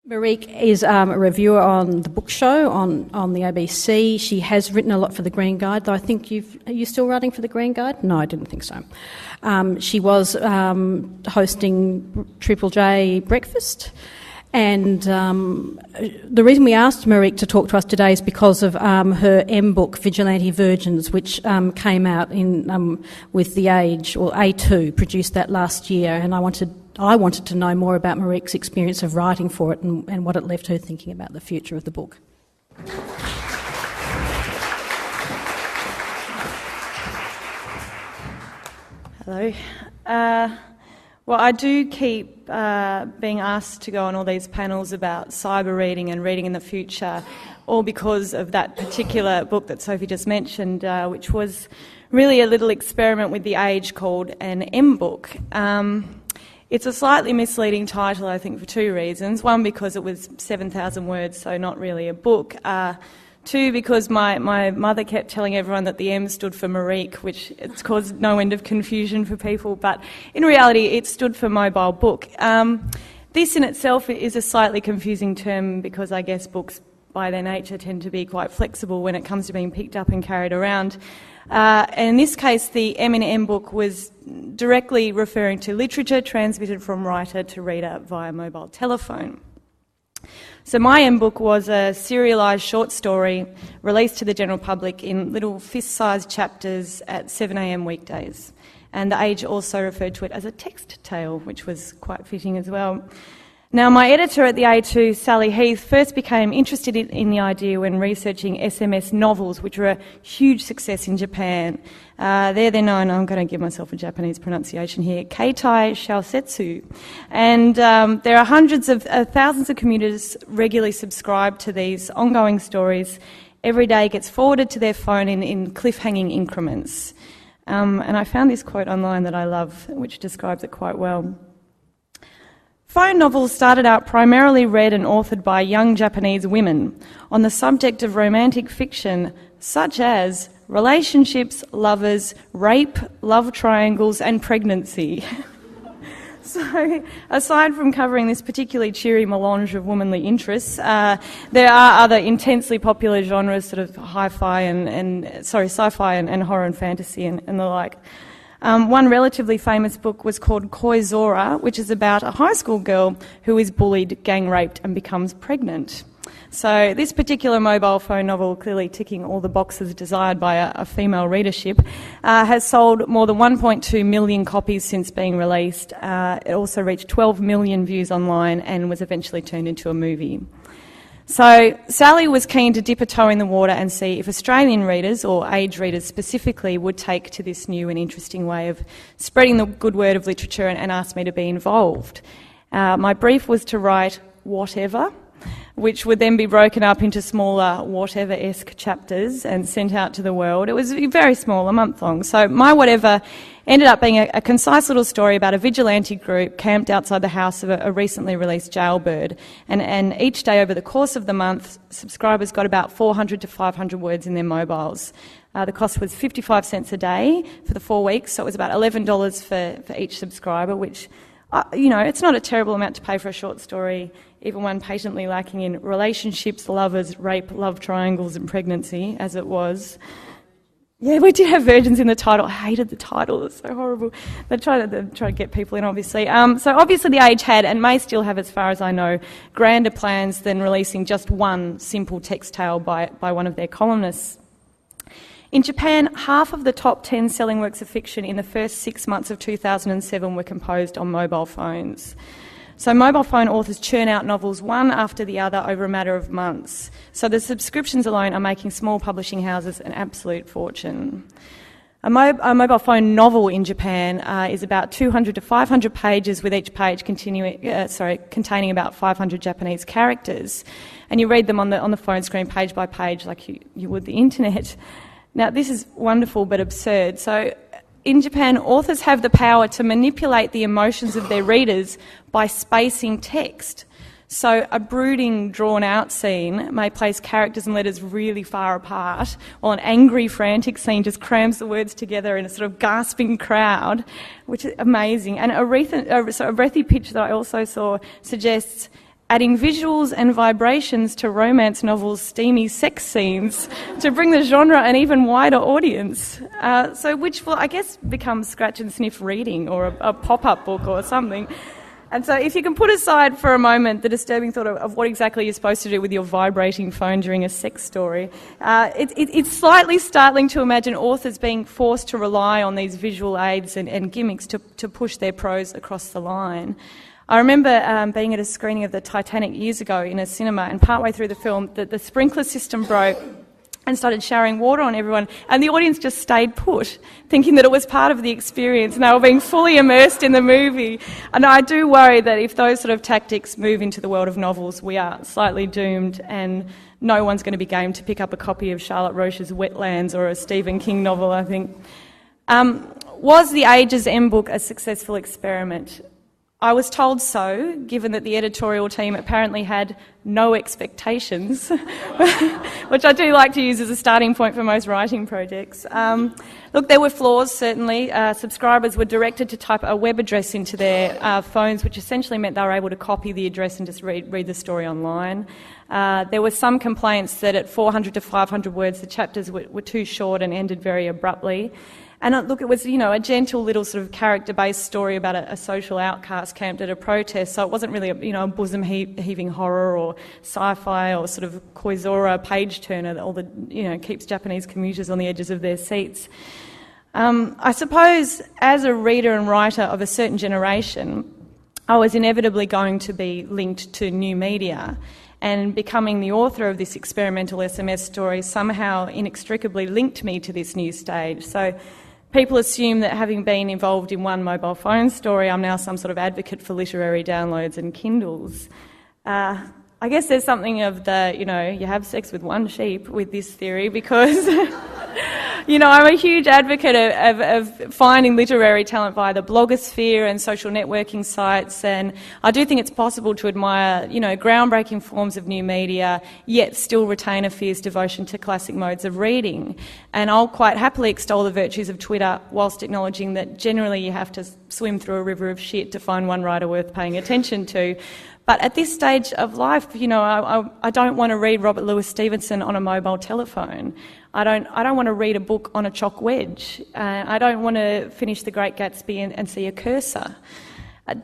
Marieke is a reviewer on the Book Show on the ABC. She has written a lot for the Green Guide, though I think are you still writing for the Green Guide? No, I didn't think so. She was hosting Triple J Breakfast, and the reason we asked Marieke to talk to us today is because of her M book, Vigilante Virgins, which came out with The Age, or A2, produced that last year, and I wanted to know more about Marieke's experience of writing for it and what it left her thinking about the future of the book. Hello. Well, I do keep being asked to go on all these panels about cyber reading and reading in the future, all because of that particular book that Sophie just mentioned, which was really a little experiment with The Age called an M book. It's a slightly misleading title, I think, for two reasons. One, because it was 7,000 words, so not really a book. Two, because my mother kept telling everyone that the M stood for Marieke, which it's caused no end of confusion for people, but in reality it stood for mobile book. This in itself is a slightly confusing term because I guess books by their nature tend to be quite flexible when it comes to being picked up and carried around. And in this case, the M in M book was directly referring to literature transmitted from writer to reader via mobile telephone. So my M book was a serialised short story released to the general public in little fist-sized chapters at 7 a.m. weekdays. And The Age also referred to it as a text tale, which was quite fitting as well. Now, my editor at the A2, Sally Heath, first became interested in the idea when researching SMS novels, which were a huge success in Japan. They're known, I'm going to give myself a Japanese pronunciation here, Keitai Shaosetsu. And there are hundreds of thousands of commuters regularly subscribe to these ongoing stories. Every day gets forwarded to their phone in cliffhanging increments. And I found this quote online that I love, which describes it quite well. Phone novels started out primarily read and authored by young Japanese women on the subject of romantic fiction such as relationships, lovers, rape, love triangles and pregnancy. So, aside from covering this particularly cheery melange of womanly interests, there are other intensely popular genres, sort of sci-fi and horror and fantasy and the like. One relatively famous book was called Koizora, which is about a high school girl who is bullied, gang raped and becomes pregnant. So this particular mobile phone novel, clearly ticking all the boxes desired by a female readership, has sold more than 1.2 million copies since being released. It also reached 12 million views online and was eventually turned into a movie. So Sally was keen to dip a toe in the water and see if Australian readers, or age readers specifically, would take to this new and interesting way of spreading the good word of literature and asked me to be involved. My brief was to write whatever, which would then be broken up into smaller whatever-esque chapters and sent out to the world. It was very small, a month long. So my whatever ended up being a concise little story about a vigilante group camped outside the house of a recently released jailbird. And each day over the course of the month, subscribers got about 400 to 500 words in their mobiles. The cost was 55 cents a day for the 4 weeks, so it was about $11 for each subscriber, which, it's not a terrible amount to pay for a short story, even one patently lacking in relationships, lovers, rape, love triangles and pregnancy, as it was. Yeah, we did have virgins in the title. I hated the title, it's so horrible. They try to get people in, obviously. So obviously The Age had, and may still have as far as I know, grander plans than releasing just one simple text tale by one of their columnists. In Japan, half of the top 10 selling works of fiction in the first 6 months of 2007 were composed on mobile phones. So mobile phone authors churn out novels one after the other over a matter of months. So the subscriptions alone are making small publishing houses an absolute fortune. A mobile phone novel in Japan is about 200 to 500 pages, with each page containing about 500 Japanese characters. And you read them on the phone screen page by page like you would the internet. Now, this is wonderful but absurd. So in Japan, authors have the power to manipulate the emotions of their readers by spacing text. So a brooding, drawn-out scene may place characters and letters really far apart, while an angry, frantic scene just crams the words together in a sort of gasping crowd, which is amazing. And a breathy pitch that I also saw suggests adding visuals and vibrations to romance novels' steamy sex scenes to bring the genre an even wider audience. Which will, I guess, become scratch and sniff reading or a pop-up book or something. And so if you can put aside for a moment the disturbing thought of what exactly you're supposed to do with your vibrating phone during a sex story, it's slightly startling to imagine authors being forced to rely on these visual aids and gimmicks to push their prose across the line. I remember being at a screening of the Titanic years ago in a cinema, and partway through the film the sprinkler system broke and started showering water on everyone, and the audience just stayed put, thinking that it was part of the experience and they were being fully immersed in the movie. And I do worry that if those sort of tactics move into the world of novels, we are slightly doomed, and no one's going to be game to pick up a copy of Charlotte Roche's Wetlands or a Stephen King novel, I think. Was the Age's M book a successful experiment? I was told so, given that the editorial team apparently had no expectations, which I do like to use as a starting point for most writing projects. Look, there were flaws, certainly. Subscribers were directed to type a web address into their phones, which essentially meant they were able to copy the address and just read the story online. There were some complaints that at 400 to 500 words, the chapters were too short and ended very abruptly. And look, it was, a gentle little sort of character-based story about a social outcast camped at a protest, so it wasn't really a bosom-heaving horror or sci-fi or sort of Koizora page-turner that all keeps Japanese commuters on the edges of their seats. I suppose, as a reader and writer of a certain generation, I was inevitably going to be linked to new media, and becoming the author of this experimental SMS story somehow inextricably linked me to this new stage. So people assume that having been involved in one mobile phone story, I'm now some sort of advocate for literary downloads and Kindles. I guess there's something of the, you have sex with one sheep with this theory, because, I'm a huge advocate of finding literary talent via the blogosphere and social networking sites, and I do think it's possible to admire, groundbreaking forms of new media, yet still retain a fierce devotion to classic modes of reading. And I'll quite happily extol the virtues of Twitter, whilst acknowledging that generally you have to swim through a river of shit to find one writer worth paying attention to. But at this stage of life, I don't want to read Robert Louis Stevenson on a mobile telephone. I don't want to read a book on a chalk wedge. I don't want to finish The Great Gatsby and see a cursor.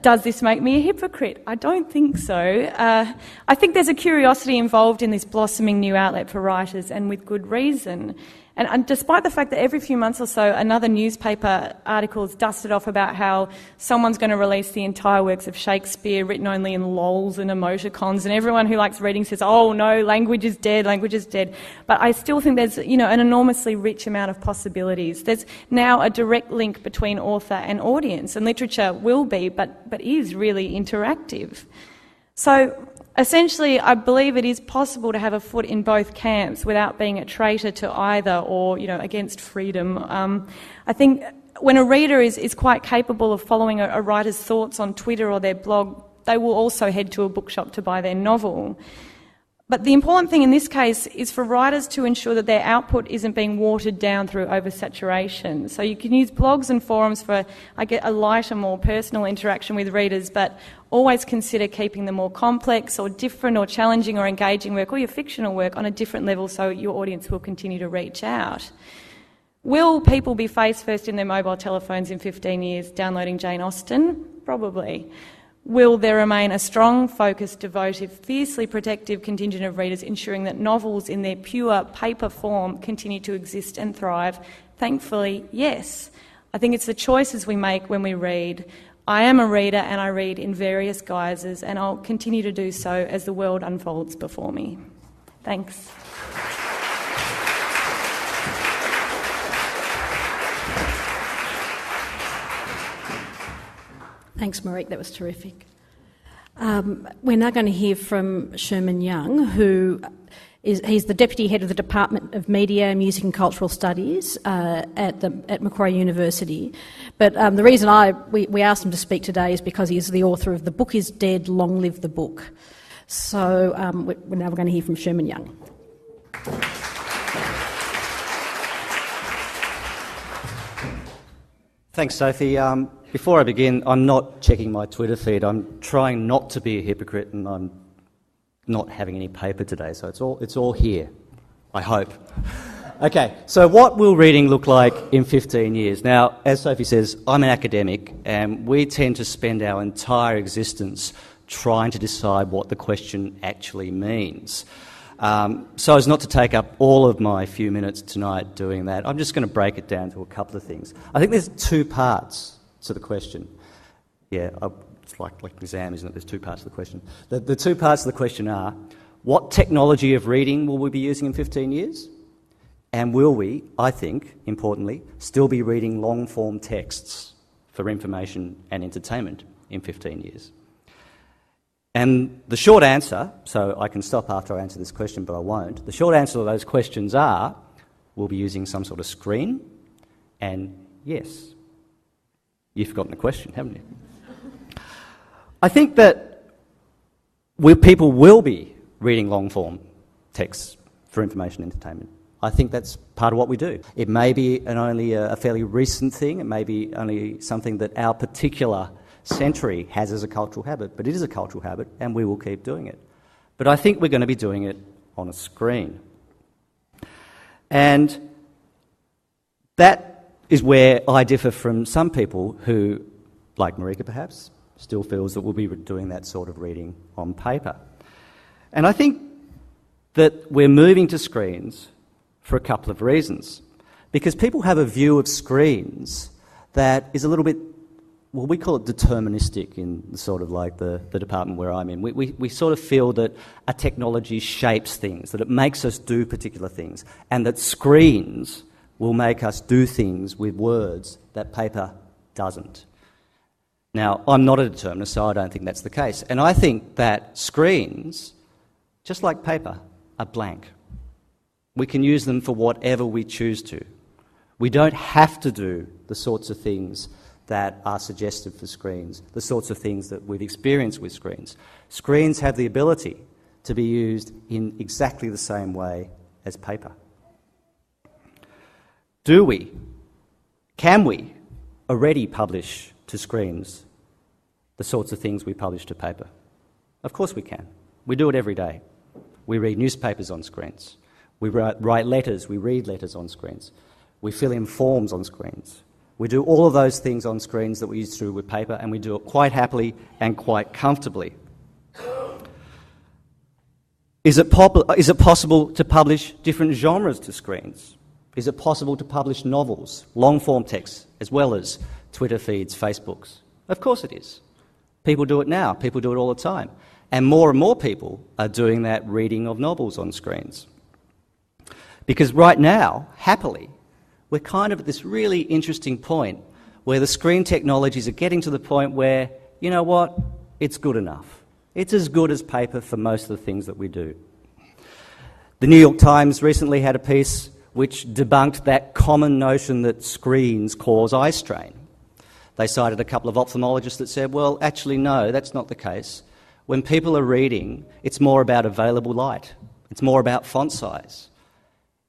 Does this make me a hypocrite? I don't think so. I think there's a curiosity involved in this blossoming new outlet for writers, and with good reason. And despite the fact that every few months or so another newspaper article is dusted off about how someone's going to release the entire works of Shakespeare written only in lols and emoticons, and everyone who likes reading says, oh no, language is dead, language is dead. But I still think there's an enormously rich amount of possibilities. There's now a direct link between author and audience, and literature will be, but is really interactive. So essentially, I believe it is possible to have a foot in both camps without being a traitor to either, or, against freedom. I think when a reader is quite capable of following a writer's thoughts on Twitter or their blog, they will also head to a bookshop to buy their novel. But the important thing in this case is for writers to ensure that their output isn't being watered down through oversaturation. So you can use blogs and forums for, a lighter, more personal interaction with readers, but always consider keeping the more complex or different or challenging or engaging work, or your fictional work, on a different level so your audience will continue to reach out. Will people be face first in their mobile telephones in 15 years downloading Jane Austen? Probably. Will there remain a strong, focused, devoted, fiercely protective contingent of readers ensuring that novels in their pure paper form continue to exist and thrive? Thankfully, yes. I think it's the choices we make when we read. I am a reader, and I read in various guises, and I'll continue to do so as the world unfolds before me. Thanks. Thanks, Marieke, that was terrific. We're now going to hear from Sherman Young, he's the Deputy Head of the Department of Media, Music and Cultural Studies at Macquarie University. But the reason we asked him to speak today is because he is the author of The Book is Dead, Long Live the Book. So we're now going to hear from Sherman Young. Thanks, Sophie. Before I begin, I'm not checking my Twitter feed. I'm trying not to be a hypocrite, and I'm not having any paper today, so it's all here, I hope. Okay, so what will reading look like in 15 years? Now, as Sophie says, I'm an academic, and we tend to spend our entire existence trying to decide what the question actually means. So as not to take up all of my few minutes tonight doing that, I'm just going to break it down to a couple of things. I think there's two parts to the question. Yeah, it's like an exam, isn't it? There's two parts to the question. The two parts of the question are, what technology of reading will we be using in 15 years? And will we, I think, importantly, still be reading long-form texts for information and entertainment in 15 years? And the short answer, so I can stop after I answer this question, but I won't. The short answer to those questions are, we'll be using some sort of screen, and yes. You've forgotten the question, haven't you? I think that people will be reading long-form texts for information and entertainment. I think that's part of what we do. It may be only a fairly recent thing, it may be only something that our particular century has as a cultural habit, but it is a cultural habit and we will keep doing it. But I think we're going to be doing it on a screen. And that is where I differ from some people who, like Marieke perhaps, still feels that we'll be doing that sort of reading on paper. And I think that we're moving to screens for a couple of reasons. Because people have a view of screens that is a little bit, well, we call it deterministic in sort of like the department where I'm in. We sort of feel that a technology shapes things, that it makes us do particular things, and that screens will make us do things with words that paper doesn't. Now, I'm not a determinist, so I don't think that's the case. And I think that screens, just like paper, are blank. We can use them for whatever we choose to. We don't have to do the sorts of things that are suggested for screens, the sorts of things that we've experienced with screens. Screens have the ability to be used in exactly the same way as paper. Can we already publish to screens the sorts of things we publish to paper? Of course we can. We do it every day. We read newspapers on screens. We write letters, we read letters on screens. We fill in forms on screens. We do all of those things on screens that we used to do with paper, and we do it quite happily and quite comfortably. Is it possible to publish different genres to screens? Is it possible to publish novels, long-form texts, as well as Twitter feeds, Facebooks? Of course it is. People do it now. People do it all the time. And more people are doing that reading of novels on screens. Because right now, happily, we're kind of at this really interesting point where the screen technologies are getting to the point where, you know what, it's good enough. It's as good as paper for most of the things that we do. The New York Times recently had a piece which debunked that common notion that screens cause eye strain. They cited a couple of ophthalmologists that said, well, actually, no, that's not the case. When people are reading, it's more about available light. It's more about font size.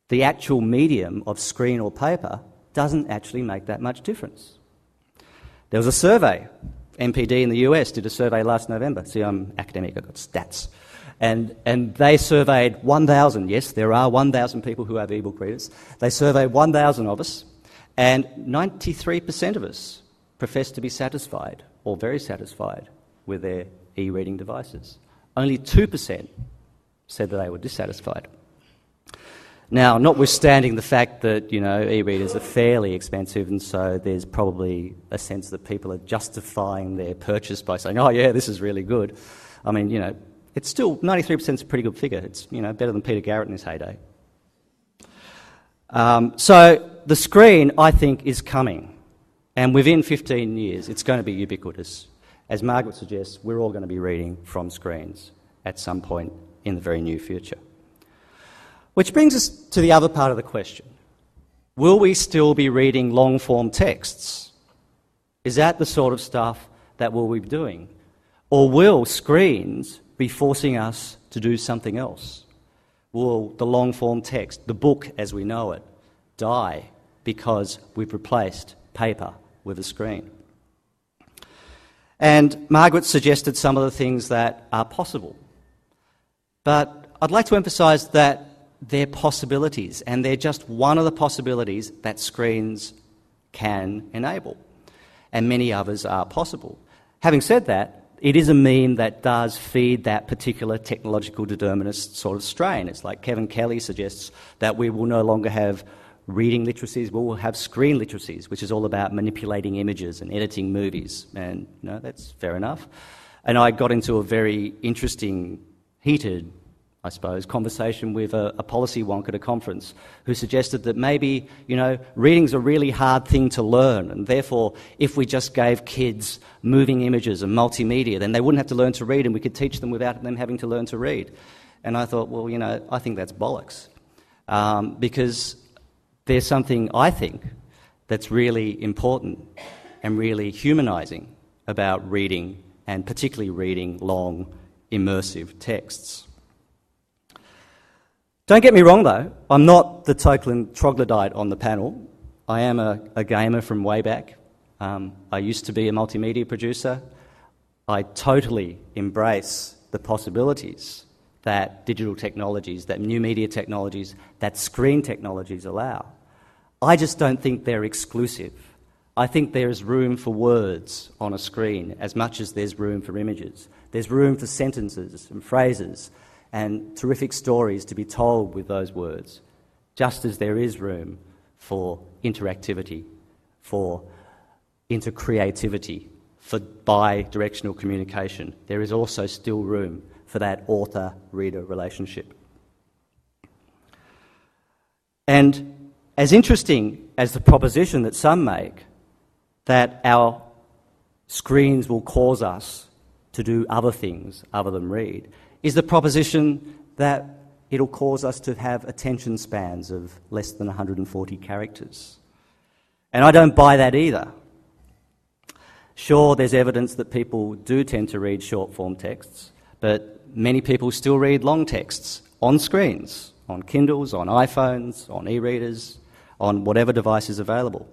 The actual medium of screen or paper doesn't actually make that much difference. There was a survey. MPD in the US did a survey last November. See, I'm academic, I've got stats. And they surveyed 1,000, yes, there are 1,000 people who have ebook readers. They surveyed 1,000 of us, and 93% of us professed to be satisfied, or very satisfied, with their e-reading devices. Only 2% said that they were dissatisfied. Now, notwithstanding the fact that, e-readers are fairly expensive, and so there's probably a sense that people are justifying their purchase by saying, oh yeah, this is really good. I mean, it's still, 93% is a pretty good figure. It's, better than Peter Garrett in his heyday. So the screen, I think, is coming. And within 15 years, it's going to be ubiquitous. As Margaret suggests, we're all going to be reading from screens at some point in the very near future. Which brings us to the other part of the question. Will we still be reading long-form texts? Is that the sort of stuff that we'll be doing? Or will screens be forcing us to do something else? Will the long-form text, the book as we know it, die because we've replaced paper with a screen? And Margaret suggested some of the things that are possible. But I'd like to emphasise that they're possibilities, and they're just one of the possibilities that screens can enable, and many others are possible. Having said that, it is a meme that does feed that particular technological determinist sort of strain. It's like Kevin Kelly suggests that we will no longer have reading literacies, we will have screen literacies, which is all about manipulating images and editing movies, and that's fair enough. And I got into a very interesting, heated, I suppose, conversation with a policy wonk at a conference who suggested that maybe, reading's a really hard thing to learn, and therefore if we just gave kids moving images and multimedia, then they wouldn't have to learn to read and we could teach them without them having to learn to read. And I thought, well, I think that's bollocks. Because there's something, I think, that's really important and really humanising about reading, and particularly reading long, immersive texts. Don't get me wrong, though. I'm not the total troglodyte on the panel. I am a gamer from way back. I used to be a multimedia producer. I totally embrace the possibilities that digital technologies, that new media technologies, that screen technologies allow. I just don't think they're exclusive. I think there is room for words on a screen as much as there's room for images. There's room for sentences and phrases and terrific stories to be told with those words, just as there is room for interactivity, for intercreativity, for bi-directional communication. There is also still room for that author-reader relationship. And as interesting as the proposition that some make, that our screens will cause us to do other things other than read, is the proposition that it'll cause us to have attention spans of less than 140 characters. And I don't buy that either. Sure, there's evidence that people do tend to read short-form texts, but many people still read long texts on screens, on Kindles, on iPhones, on e-readers, on whatever device is available.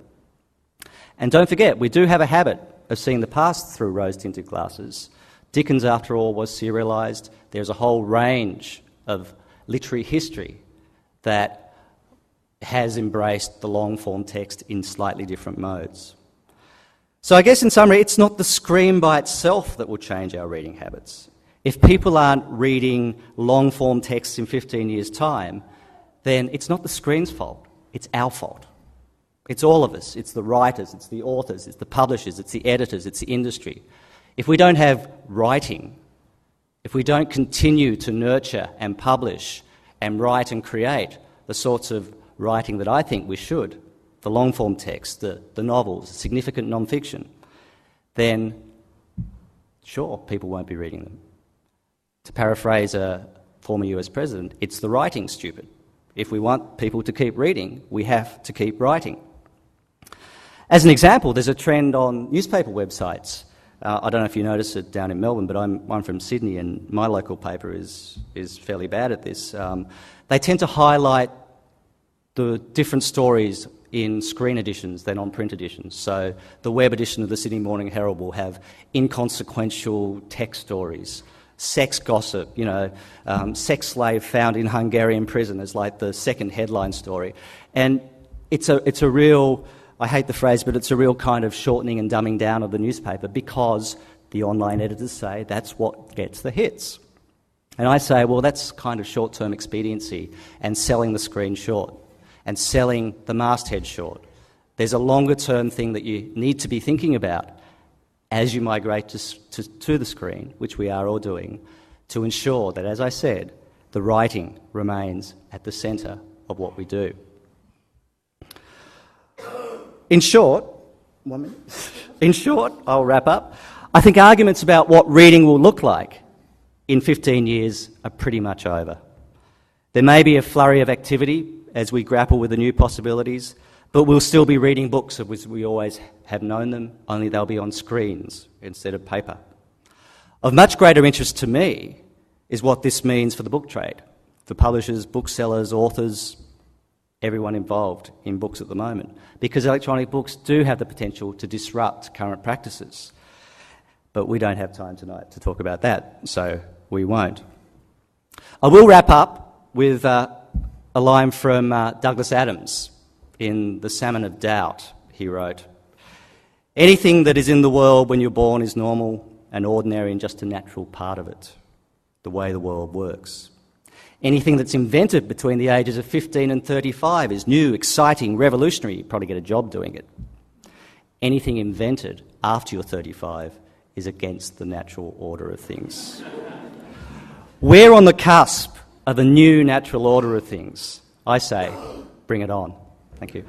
And don't forget, we do have a habit of seeing the past through rose-tinted glasses. Dickens, after all, was serialised. There's a whole range of literary history that has embraced the long-form text in slightly different modes. So I guess in summary, it's not the screen by itself that will change our reading habits. If people aren't reading long-form texts in 15 years' time, then it's not the screen's fault, it's our fault. It's all of us. It's the writers, it's the authors, it's the publishers, it's the editors, it's the industry. If we don't have writing, if we don't continue to nurture and publish and write and create the sorts of writing that I think we should, the long-form text, the novels, significant non-fiction, then sure, people won't be reading them. To paraphrase a former US president, it's the writing, stupid. If we want people to keep reading, we have to keep writing. As an example, there's a trend on newspaper websites. I don't know if you notice it down in Melbourne, but I'm from Sydney, and my local paper is fairly bad at this. They tend to highlight the different stories in screen editions than on print editions. So the web edition of the Sydney Morning Herald will have inconsequential text stories, sex gossip, sex slave found in Hungarian prison as like the second headline story. And it's a real, I hate the phrase, but it's a real kind of shortening and dumbing down of the newspaper, because the online editors say that's what gets the hits. And I say, well, that's kind of short-term expediency and selling the screen short and selling the masthead short. There's a longer-term thing that you need to be thinking about as you migrate to the screen, which we are all doing, to ensure that, as I said, the writing remains at the centre of what we do. In short, I'll wrap up. I think arguments about what reading will look like in 15 years are pretty much over. There may be a flurry of activity as we grapple with the new possibilities, but we'll still be reading books as we always have known them, only they'll be on screens instead of paper. Of much greater interest to me is what this means for the book trade, for publishers, booksellers, authors, everyone involved in books at the moment, because electronic books do have the potential to disrupt current practices. But we don't have time tonight to talk about that, so we won't. I will wrap up with a line from Douglas Adams in The Salmon of Doubt. He wrote, "Anything that is in the world when you're born is normal and ordinary and just a natural part of it, the way the world works. Anything that's invented between the ages of 15 and 35 is new, exciting, revolutionary. You probably get a job doing it. Anything invented after you're 35 is against the natural order of things." We're on the cusp of a new natural order of things. I say, bring it on. Thank you.